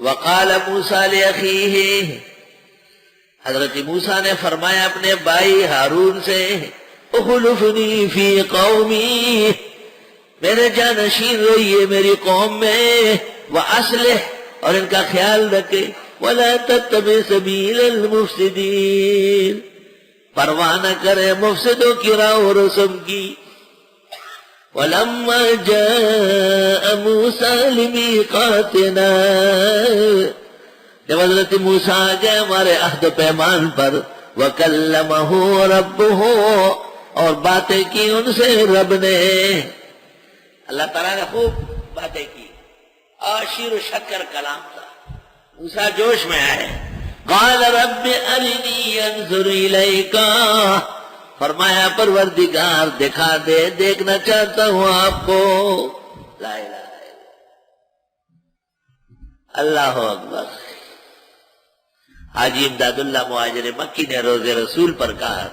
وقال موسیٰ لأخیہ، حضرت موسیٰ نے فرمایا اپنے بھائی ہارون سے، اخلفنی فی قومی، میرے جانشین رہیے میری قوم میں، وَأَصْلِحْ، اور ان کا خیال رکھے، وَلَا تَتَّبِعْ سَبِيلَ الْمُفْسِدِينَ، پرواہ نہ کرے مفسدوں کی راہ و رسم کی۔ وَلَمَّا جَاءَ مُوسَىٰ لِمِيقَاتِنَا، جب حضرت موسیٰ آ گئے ہمارے عہد و پیمان پر، وَكَلَّمَهُ رَبُّهُ، اور باتیں کی ان سے رب نے، اللہ تعالیٰ نے خوب باتیں کی، اور شیر و شکر کلام تھا۔ موسیٰ جوش میں آئے، قال رب ارنی انظر الیک، فرمایا پروردگار دکھا دے، دیکھنا چاہتا ہوں آپ کو۔ لا الہ الا اللہ اکبر۔ حاجی امداد اللہ مہاجر مکی نے روز رسول پر کہا،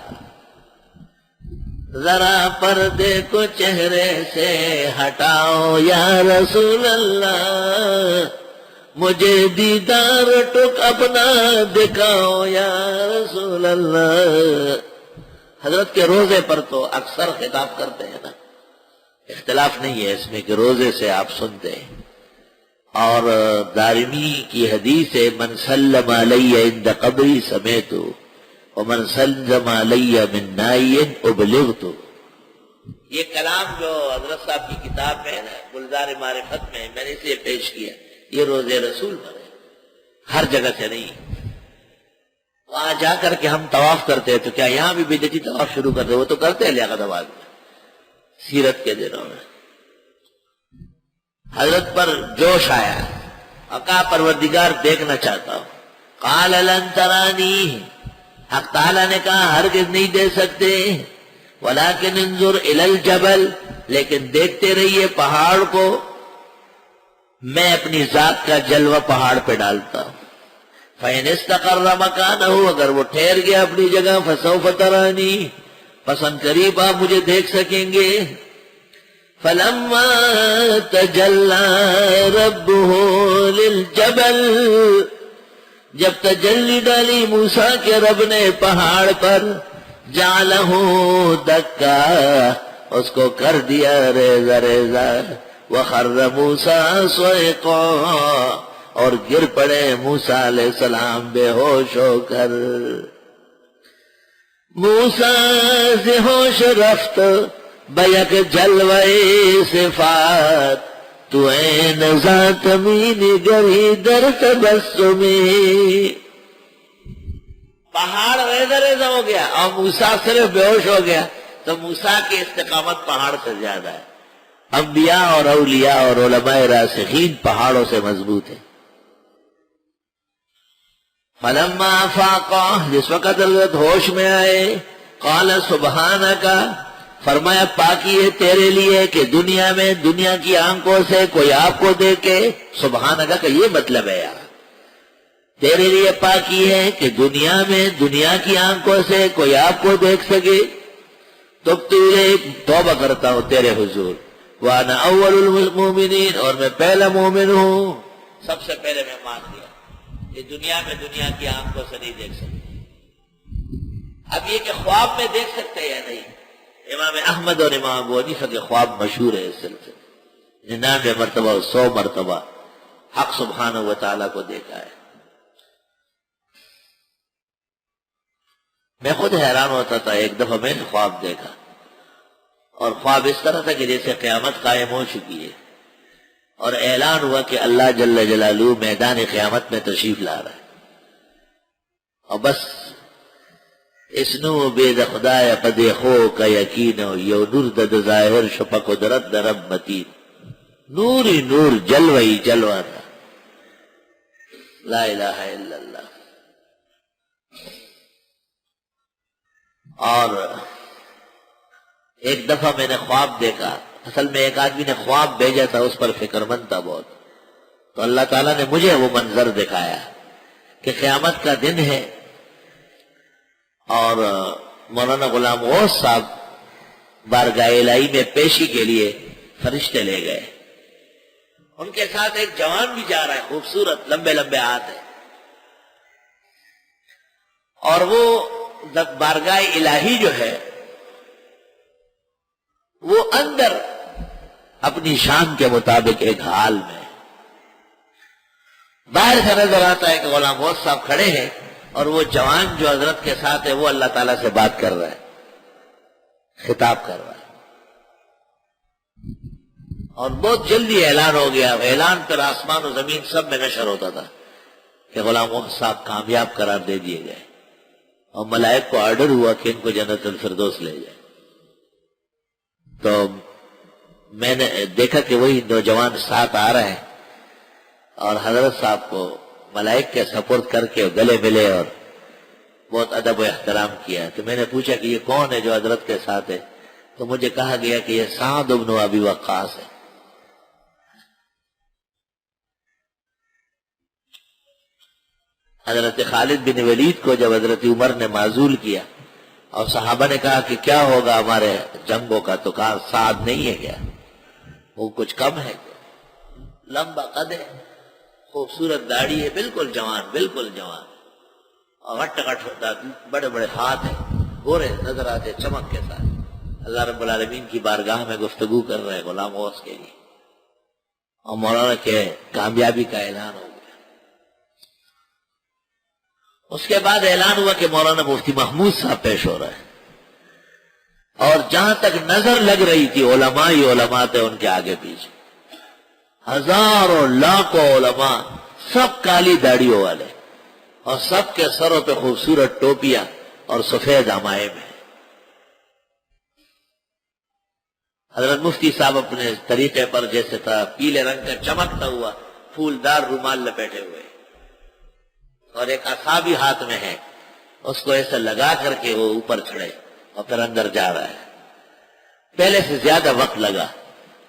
ذرا پردے کو چہرے سے ہٹاؤ یا رسول اللہ، مجھے دیدار ٹک اپنا دکھاؤ یا رسول اللہ۔ حضرت کے روزے پر تو اکثر خطاب کرتے ہیں نا، اختلاف نہیں ہے اس میں کہ روزے سے آپ سنتے ہیں۔ اور دارمی کی حدیث ہے، من سلم علی عند قبری سمیتو ومن سلم علی من نائی ابلغت۔ یہ کلام جو حضرت صاحب کی کتاب میں ہے نا، گلزار معرفت میں، میں نے اسے پیش کیا، یہ روز رسول پر ہے، ہر جگہ سے نہیں۔ وہاں جا کر کے ہم طواف کرتے ہیں تو کیا یہاں بھی بدعتی طواف شروع کرتے؟ وہ تو کرتے ہیں لیاقت آباد میں سیرت کے دنوں میں۔ حضرت پر جوش آیا، کہا پروردگار دیکھنا چاہتا ہوں۔ قال لن ترانی، حق تعالیٰ نے کہا ہرگز نہیں دے سکتے، ولکن انظر الی الجبل، لیکن دیکھتے رہیے پہاڑ کو، میں اپنی ذات کا جلوہ پہاڑ پہ ڈالتا ہوں۔ فَإِنِ اسْتَقَرَّ مَكَانَهُ، اگر وہ ٹھہر گیا اپنی جگہ، فَسَوْفَ تَرَانِي، پسند قریب آپ مجھے دیکھ سکیں گے۔ فَلَمَّا تَجَلَّى رَبُّهُ لِلْجَبَلِ، جب تجلی ڈالی موسیٰ کے رب نے پہاڑ پر، جَعَلَهُ دَكَّا، اس کو کر دیا ریزہ ریزہ، وَخَرَّ مُوسَىٰ صَعِقًا، اور گر پڑے موسیٰ علیہ السلام بے ہوش ہو کر۔ موسیٰ سے ہوش رفت بیک جلوہ صفات، تو این ذات مین گری در تبسمی۔ پہاڑ ریزہ ریزہ ہو گیا اور موسیٰ صرف بے ہوش ہو گیا، تو موسیٰ کی استقامت پہاڑ سے زیادہ ہے۔ انبیاء اور اولیاء اور علماء راسخین پہاڑوں سے مضبوط ہیں۔ فلما افاق، جس وقت حضرت ہوش میں آئے، قال سبحانک، فرمایا پاکی ہے تیرے لیے کہ دنیا میں دنیا کی آنکھوں سے کوئی آپ کو دیکھے۔ سبحانک کا یہ مطلب ہے یار، تیرے لیے پاکی ہے کہ دنیا میں دنیا کی آنکھوں سے کوئی آپ کو دیکھ سکے۔ تو توبہ کرتا ہوں تیرے حضور، وانا اول المؤمنین، اور میں پہلا مومن ہوں، سب سے پہلے میں مان لیا کہ دنیا میں دنیا کی آنکھوں سے نہیں دیکھ سکتے۔ اب یہ کہ خواب میں دیکھ سکتے یا نہیں، امام احمد اور امام ابو حنیفہ کے خواب مشہور ہے اس سلسلے، 99 مرتبہ اور 100 مرتبہ حق سبحانہ و تعالیٰ کو دیکھا ہے۔ میں خود حیران ہوتا تھا، ایک دفعہ میں نے خواب دیکھا، اور خواب اس طرح تھا کہ جیسے قیامت قائم ہو چکی ہے، اور اعلان ہوا کہ اللہ جل جلالہ میدان قیامت میں تشریف لا رہا ہے، اور بس اسنو بید خدای پد خو کا یقینو، یو نور دد ظاہر شپا قدرت درب متین، نور ہی نور جلوہ ہی جلوہ تھا۔ لا الہ الا اللہ۔ اور ایک دفعہ میں نے خواب دیکھا، اصل میں ایک آدمی نے خواب بھیجا تھا، اس پر فکر مند تھا بہت، تو اللہ تعالیٰ نے مجھے وہ منظر دکھایا کہ قیامت کا دن ہے، اور مولانا غلام غوث صاحب بارگاہ الہی میں پیشی کے لیے فرشتے لے گئے، ان کے ساتھ ایک جوان بھی جا رہا ہے، خوبصورت، لمبے لمبے ہاتھ ہیں، اور وہ بارگاہ الہی جو ہے وہ اندر اپنی شان کے مطابق ایک حال میں، باہر سے نظر آتا ہے کہ غلام غوث صاحب کھڑے ہیں اور وہ جوان جو حضرت کے ساتھ ہے وہ اللہ تعالیٰ سے بات کر رہا ہے، خطاب کر رہا ہے، اور بہت جلدی اعلان ہو گیا۔ اعلان پر آسمان و زمین سب میں نشر ہوتا تھا کہ غلام غوث صاحب کامیاب قرار دے دیے گئے، اور ملائک کو آرڈر ہوا کہ ان کو جنت الفردوس لے جائے۔ تو میں نے دیکھا کہ وہی نوجوان ساتھ آ رہے ہیں، اور حضرت صاحب کو ملائک کے سپرد کر کے گلے ملے اور بہت ادب و احترام کیا۔ تو میں نے پوچھا کہ یہ کون ہے جو حضرت کے ساتھ ہے؟ تو مجھے کہا گیا کہ یہ سعد بن ابی وقاص ہے۔ حضرت خالد بن ولید کو جب حضرت عمر نے معزول کیا اور صحابہ نے کہا کہ کیا ہوگا ہمارے جنگوں کا، تو کہا سعد نہیں ہے کیا، وہ کچھ کم ہے کیا، لمبا قد ہے، خوبصورت داڑھی ہے، بالکل جوان، اور ہٹ ہوتا، بڑے بڑے ہاتھ ہیں، گورے نظر آتے چمک کے ساتھ۔ اللہ رب العالمین کی بارگاہ میں گفتگو کر رہے غلام غوث کے لیے، اور مولانا کے کامیابی کا اعلان ہو گیا۔ اس کے بعد اعلان ہوا کہ مولانا مفتی محمود صاحب پیش ہو رہا ہے، اور جہاں تک نظر لگ رہی تھی علماء ہی علماء تھے ان کے آگے پیچھے، ہزاروں لاکھوں علماء، سب کالی داڑھیوں والے، اور سب کے سروں پہ خوبصورت ٹوپیاں اور سفید عمائم ہیں۔ حضرت مفتی صاحب اپنے طریقے پر جیسے تھا پیلے رنگ کا چمکتا ہوا پھولدار رومال لپیٹے ہوئے، اور ایک عصا بھی ہاتھ میں ہے، اس کو ایسا لگا کر کے وہ اوپر چڑھے اور پھر اندر جا رہا ہے۔ پہلے سے زیادہ وقت لگا،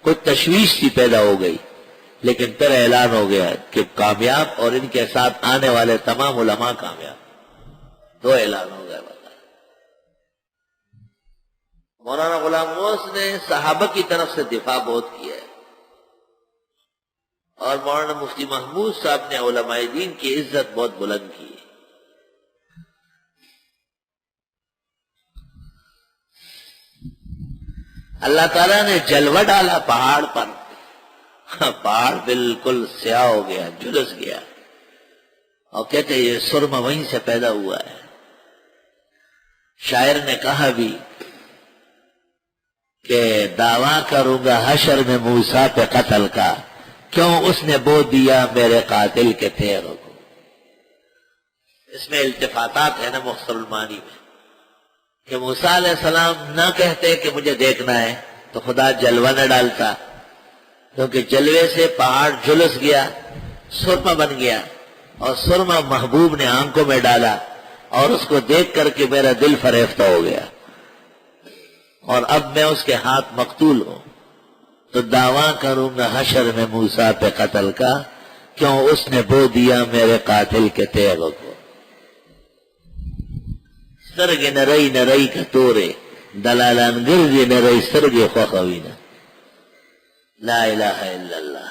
کوئی تشویش سی پیدا ہو گئی، لیکن پھر اعلان ہو گیا کہ کامیاب اور ان کے ساتھ آنے والے تمام علماء کامیاب۔ دو اعلان ہو گئے۔ مولانا غلام غوث نے صحابہ کی طرف سے دفاع بہت کیا ہے، اور مولانا مفتی محمود صاحب نے علماء دین کی عزت بہت بلند کی ہے۔ اللہ تعالیٰ نے جلوہ ڈالا پہاڑ پر، پہاڑ بالکل سیاہ ہو گیا، جھلس گیا، اور کہتے ہیں یہ سرما وہیں سے پیدا ہوا ہے۔ شاعر نے کہا بھی کہ دعویٰ کروں گا حشر میں موسیٰ پہ قتل کا، کیوں اس نے بو دیا میرے قاتل کے تیروں کو۔ اس میں التفاتات ہے نا مختصر المعانی میں، کہ موسیٰ علیہ السلام نہ کہتے کہ مجھے دیکھنا ہے تو خدا جلوہ نہ ڈالتا، کیونکہ جلوے سے پہاڑ جھلس گیا، سرما بن گیا، اور سرما محبوب نے آنکھوں میں ڈالا، اور اس کو دیکھ کر کے میرا دل فریفتہ ہو گیا، اور اب میں اس کے ہاتھ مقتول ہوں، تو دعویٰ کروں گا حشر میں موسیٰ پہ قتل کا، کیوں اس نے بو دیا میرے قاتل کے تیغوں کو۔ سرگ نرئی نرئی کا تورے دلالان گرد نرئی سرگ خوخوینا۔ لا الہ الا اللہ۔